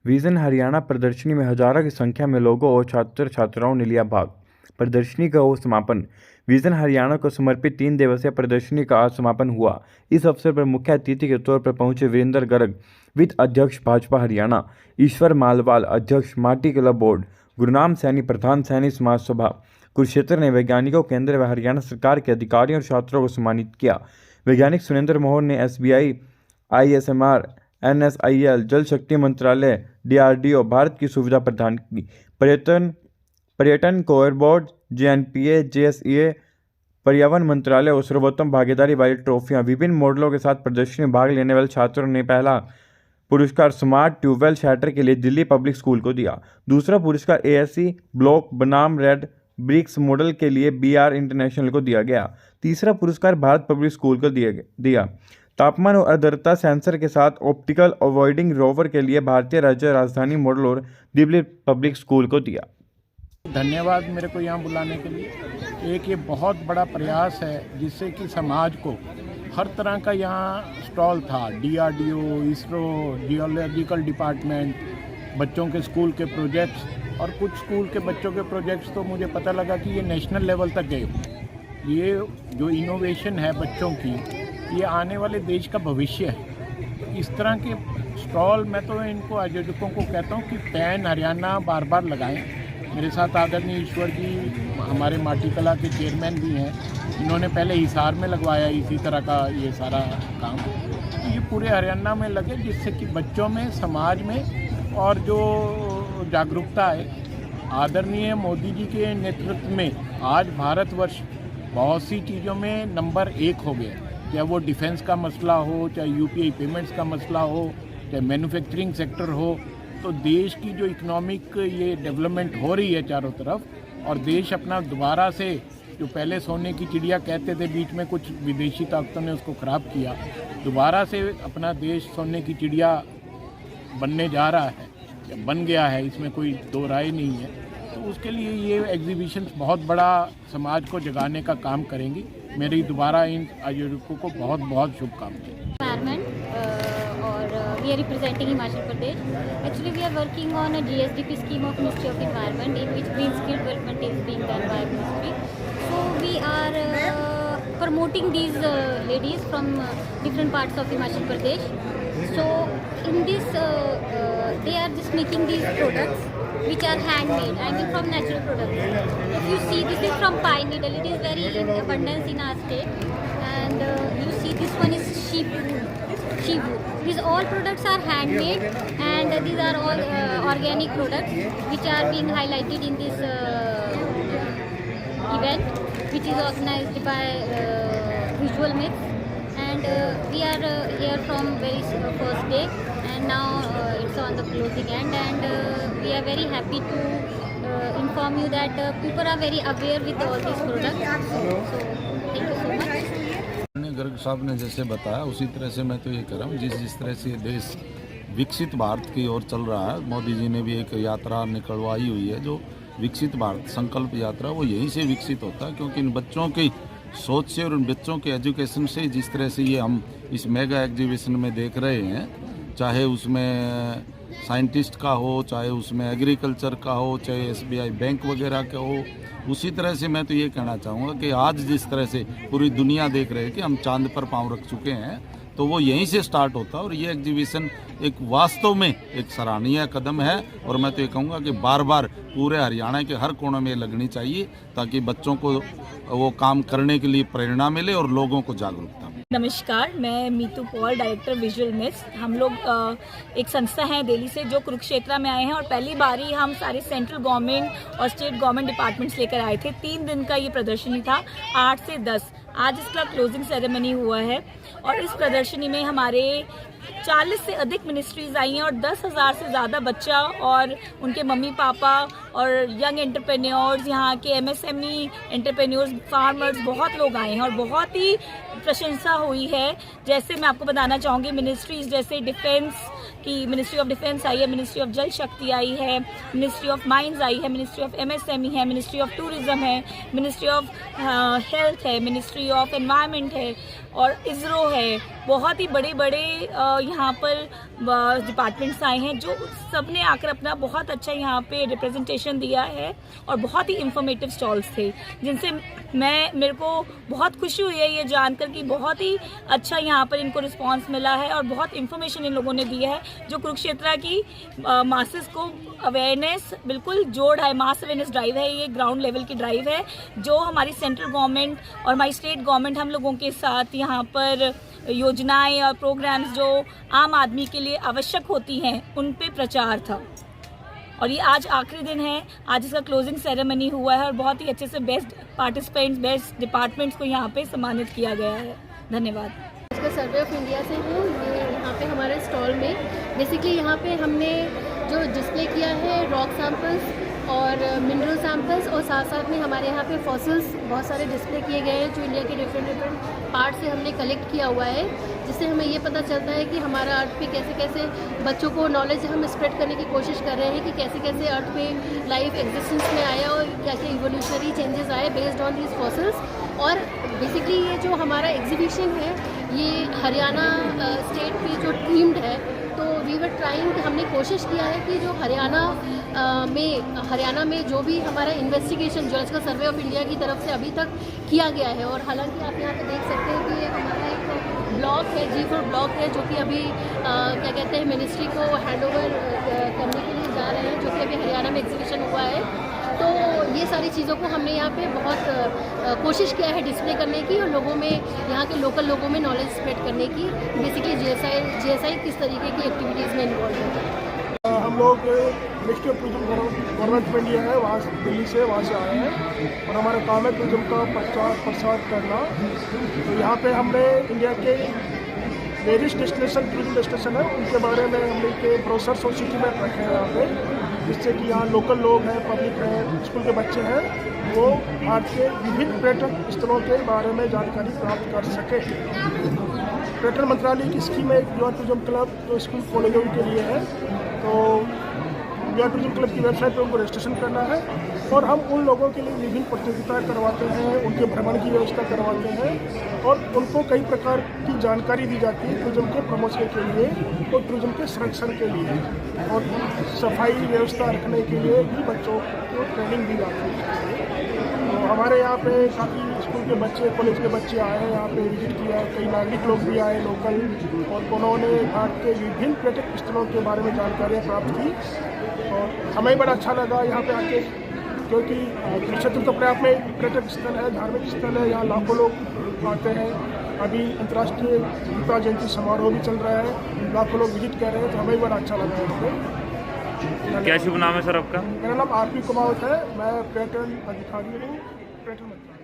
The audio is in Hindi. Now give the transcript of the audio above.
विजन हरियाणा प्रदर्शनी में हजारों की संख्या में लोगों और छात्र छात्राओं ने लिया भाग। प्रदर्शनी का वो समापन। विजन हरियाणा को समर्पित 3 दिवसीय प्रदर्शनी का आज समापन हुआ। इस अवसर पर मुख्य अतिथि के तौर पर पहुंचे वीरेंद्र गर्ग, वित्त अध्यक्ष भाजपा हरियाणा, ईश्वर मालवाल अध्यक्ष माटी क्लब बोर्ड, गुरनाम सैनी प्रधान सैनी समाज सभा कुरुक्षेत्र ने वैज्ञानिकों, केंद्र व हरियाणा सरकार के अधिकारियों और छात्रों को सम्मानित किया। वैज्ञानिक सुरेंद्र मोहन ने SBI, ISMR, NSIL, जल शक्ति मंत्रालय, DRDO, भारत की सुविधा प्रदान की। पर्यटन कोर बोर्ड, JNPA, JSEA, पर्यावरण मंत्रालय और सर्वोत्तम भागीदारी वाली ट्रॉफियां। विभिन्न मॉडलों के साथ प्रदर्शनी में भाग लेने वाले छात्रों ने पहला पुरस्कार स्मार्ट ट्यूबवेल शैटर के लिए दिल्ली पब्लिक स्कूल को दिया। दूसरा पुरस्कार ASC ब्लॉक बनाम रेड ब्रिक्स मॉडल के लिए BR इंटरनेशनल को दिया गया। तीसरा पुरस्कार भारत पब्लिक स्कूल को दिया। तापमान और आर्द्रता सेंसर के साथ ऑप्टिकल अवॉइडिंग रोवर के लिए भारतीय राज्य राजधानी मॉडल और दिल्ली पब्लिक स्कूल को दिया। धन्यवाद मेरे को यहाँ बुलाने के लिए। एक ये बहुत बड़ा प्रयास है जिससे कि समाज को हर तरह का यहाँ स्टॉल था। DRDO, ISRO, जियोलॉजिकल डिपार्टमेंट, बच्चों के स्कूल के प्रोजेक्ट्स और कुछ स्कूल के बच्चों के प्रोजेक्ट्स तो मुझे पता लगा कि ये नेशनल लेवल तक गए। ये जो इनोवेशन है बच्चों की, ये आने वाले देश का भविष्य है। तो इस तरह के स्टॉल मैं तो इनको आयोजकों को कहता हूँ कि पैन हरियाणा बार बार लगाएं। मेरे साथ आदरणीय ईश्वर जी हमारे माटी कला के चेयरमैन भी हैं। इन्होंने पहले हिसार में लगवाया इसी तरह का ये सारा काम। तो ये पूरे हरियाणा में लगे जिससे कि बच्चों में, समाज में और जो जागरूकता है। आदरणीय मोदी जी के नेतृत्व में आज भारतवर्ष बहुत सी चीज़ों में नंबर 1 हो गया। चाहे वो डिफेंस का मसला हो, चाहे UPI पेमेंट्स का मसला हो, चाहे मैन्युफैक्चरिंग सेक्टर हो। तो देश की जो इकोनॉमिक ये डेवलपमेंट हो रही है चारों तरफ, और देश अपना दोबारा से, जो पहले सोने की चिड़िया कहते थे, बीच में कुछ विदेशी ताकतों ने उसको ख़राब किया, दोबारा से अपना देश सोने की चिड़िया बनने जा रहा है या बन गया है, इसमें कोई दो राय नहीं है। तो उसके लिए ये एग्जीबिशन बहुत बड़ा समाज को जगाने का काम करेंगी। मेरी दोबारा इन आयोजकों को बहुत बहुत शुभकामनाएं। We are representing Himachal Pradesh. Actually, we are working on a GSDP scheme of Ministry of Environment, in which green skill development is being done by Ministry. So we are promoting these ladies from different parts of Himachal Pradesh. So in this, they are just making these products which are handmade. I mean from natural products. If you see, this is from pine needle. It is very in abundance in our state. And you see, this one is sheep wool. These all products are handmade, and these are all organic products which are being highlighted in this event, which is organized by Visual Myths. And we are here from very first day, and now it's on the closing end, and we are very happy to inform you that people are very aware with all these products. So thank you so much. Garg साहब ने जैसे बताया उसी तरह से मैं तो ये कर रहा हूँ। जिस तरह से देश विकसित भारत की ओर चल रहा है, मोदी जी ने भी एक यात्रा निकलवाई हुई है जो विकसित भारत संकल्प यात्रा, वो यहीं से विकसित होता है। क्योंकि इन बच्चों की सोच से और इन बच्चों के एजुकेशन से जिस तरह से ये हम इस मेगा एग्जीबिशन में देख रहे हैं, चाहे उसमें साइंटिस्ट का हो, चाहे उसमें एग्रीकल्चर का हो, चाहे SBI बैंक वगैरह का हो, उसी तरह से मैं तो ये कहना चाहूँगा कि आज जिस तरह से पूरी दुनिया देख रहे हैं कि हम चांद पर पाँव रख चुके हैं, तो वो यहीं से स्टार्ट होता है। और ये एग्जीबिशन एक वास्तव में एक सराहनीय कदम है, और मैं तो ये कहूँगा कि बार बार पूरे हरियाणा के हर कोने में लगनी चाहिए, ताकि बच्चों को वो काम करने के लिए प्रेरणा मिले और लोगों को जागरूकता मिले। नमस्कार, मैं Meetu Paul, director visual myths. हम लोग एक संस्था है दिल्ली से जो कुरुक्षेत्र में आए हैं, और पहली बारी हम सारे सेंट्रल गवर्नमेंट और स्टेट गवर्नमेंट डिपार्टमेंट्स लेकर आए थे। 3 दिन का ये प्रदर्शनी था, 8 से 10। आज इसका क्लोजिंग सेरेमनी हुआ है, और इस प्रदर्शनी में हमारे 40 से अधिक मिनिस्ट्रीज आई हैं, और 10,000 से ज़्यादा बच्चा और उनके मम्मी पापा और यंग एंटरप्रेन्योर्स, यहाँ के MSME एंटरप्रेन्योर्स, फार्मर्स, बहुत लोग आए हैं, और बहुत ही प्रशंसा हुई है। जैसे मैं आपको बताना चाहूँगी, मिनिस्ट्रीज जैसे डिफेंस, कि मिनिस्ट्री ऑफ डिफेंस आई है, मिनिस्ट्री ऑफ जल शक्ति आई है, मिनिस्ट्री ऑफ माइंस आई है, मिनिस्ट्री ऑफ MSME है, मिनिस्ट्री ऑफ टूरिज़्म है, मिनिस्ट्री ऑफ हेल्थ है, मिनिस्ट्री ऑफ एनवायरनमेंट है और इसरो है। बहुत ही बड़े बड़े यहाँ पर डिपार्टमेंट्स आए हैं जो सब ने आकर अपना बहुत अच्छा यहाँ पे रिप्रेजेंटेशन दिया है और बहुत ही इंफॉर्मेटिव स्टॉल्स थे जिनसे मेरे को बहुत खुशी हुई है ये जानकर कि बहुत ही अच्छा यहाँ पर इनको रिस्पांस मिला है और बहुत इन्फॉर्मेशन इन लोगों ने दी है जो कुरुक्षेत्र की मासेस को अवेयरनेस बिल्कुल जोड़ है। मास अवेयरनेस ड्राइव है, ये ग्राउंड लेवल की ड्राइव है जो हमारी सेंट्रल गवर्नमेंट और हमारी स्टेट गवर्नमेंट हम लोगों के साथ यहाँ पर योजनाएं और प्रोग्राम्स जो आम आदमी के लिए आवश्यक होती हैं उन पे प्रचार था। और ये आज आखिरी दिन है, आज इसका क्लोजिंग सेरेमनी हुआ है और बहुत ही अच्छे से बेस्ट पार्टिसिपेंट्स, बेस्ट डिपार्टमेंट्स को यहाँ पे सम्मानित किया गया है। धन्यवाद। इसका सर्वे ऑफ इंडिया से हूँ। ये यहाँ पे हमारे स्टॉल में बेसिकली यहाँ पे हमने जो डिस्प्ले किया है रॉक सैंपल्स और मिनरल सैंपल्स और साथ साथ में हमारे यहाँ पे फॉसिल्स बहुत सारे डिस्प्ले किए गए हैं जो इंडिया के डिफरेंट पार्ट से हमने कलेक्ट किया हुआ है, जिससे हमें ये पता चलता है कि हमारा अर्थ पे कैसे कैसे बच्चों को नॉलेज हम स्प्रेड करने की कोशिश कर रहे हैं कि कैसे कैसे अर्थ पे लाइफ एग्जिस्टेंस में आया और क्या क्या इवोल्यूशनरी चेंजेस आए बेस्ड ऑन दीज फॉसिल्स। और बेसिकली ये जो हमारा एग्जीबिशन है ये हरियाणा स्टेट पे जो थीम्ड है, तो वी वर ट्राइंग, हमने कोशिश किया है कि जो हरियाणा में जो भी हमारा investigation geological survey of India की तरफ से अभी तक किया गया है, और हालांकि आप यहाँ पे देख सकते हैं कि ये हमारा एक ब्लॉक है, G4 ब्लॉक है, जो कि अभी क्या कहते हैं मिनिस्ट्री को हैंडओवर करने के लिए जा रहे हैं, जो कि अभी हरियाणा में एग्जीबिशन हुआ है। तो ये सारी चीज़ों को हमने यहाँ पे बहुत कोशिश किया है डिस्प्ले करने की और लोगों में, यहाँ के लोकल लोगों में नॉलेज स्प्रेड करने की। बेसिकली GSI किस तरीके की एक्टिविटीज़ में इन्वॉल्व है। हम लोग ministry of tourism government of India है, वहाँ दिल्ली से वहाँ से आए हैं और हमारा काम है टूरिज्म का प्रसार करना। तो यहाँ पे हमने इंडिया के वेरियस डेस्टिनेशन टूरिज्म डेस्टिनेशन है उनके बारे में हमने के ब्रोशर्स और सिटी मैप रखे हैं यहाँ पे, जिससे कि यहाँ लोकल लोग हैं, पब्लिक है, स्कूल के बच्चे हैं, वो भारत के विभिन्न पर्यटन स्थलों के बारे में जानकारी प्राप्त कर सके। पर्यटन मंत्रालय की स्कीम है युवा टूरिज्म क्लब जो स्कूल कॉलेजों के लिए है। तो युवा टूरिज्म क्लब की वेबसाइट पर उनको रजिस्ट्रेशन करना है और हम उन लोगों के लिए विभिन्न प्रतियोगिताएं करवाते हैं, उनके भ्रमण की व्यवस्था करवाते हैं और उनको कई प्रकार की जानकारी दी जाती है टूरिज्म के प्रमोशन के लिए और टूरिज्म के संरक्षण के लिए और सफाई व्यवस्था रखने के लिए भी बच्चों को ट्रेनिंग दी जाती है। तो हमारे यहाँ पे काफ़ी स्कूल के बच्चे, कॉलेज के बच्चे आए हैं, यहाँ पे विजिट किया, कई नागरिक लोग भी आए लोकल, और उन्होंने भारत के विभिन्न पर्यटक स्थलों के बारे में जानकारियाँ प्राप्त की और हमें बड़ा अच्छा लगा यहाँ पे आके, क्योंकि कुरुक्षेत्र तो अपने आप में एक पर्यटक स्थल है, धार्मिक स्थल है, यहाँ लाखों लोग आते हैं। अभी अंतर्राष्ट्रीय गीता जयंती समारोह भी चल रहा है, लाखों लोग विजिट कर रहे हैं, तो हमें बड़ा अच्छा लगा यहाँ पे। क्या शुभ नाम है सर आपका? मेरा नाम RP कुमावत है, मैं पर्यटन अधिकारी हूँ पर्यटन मंत्रालय।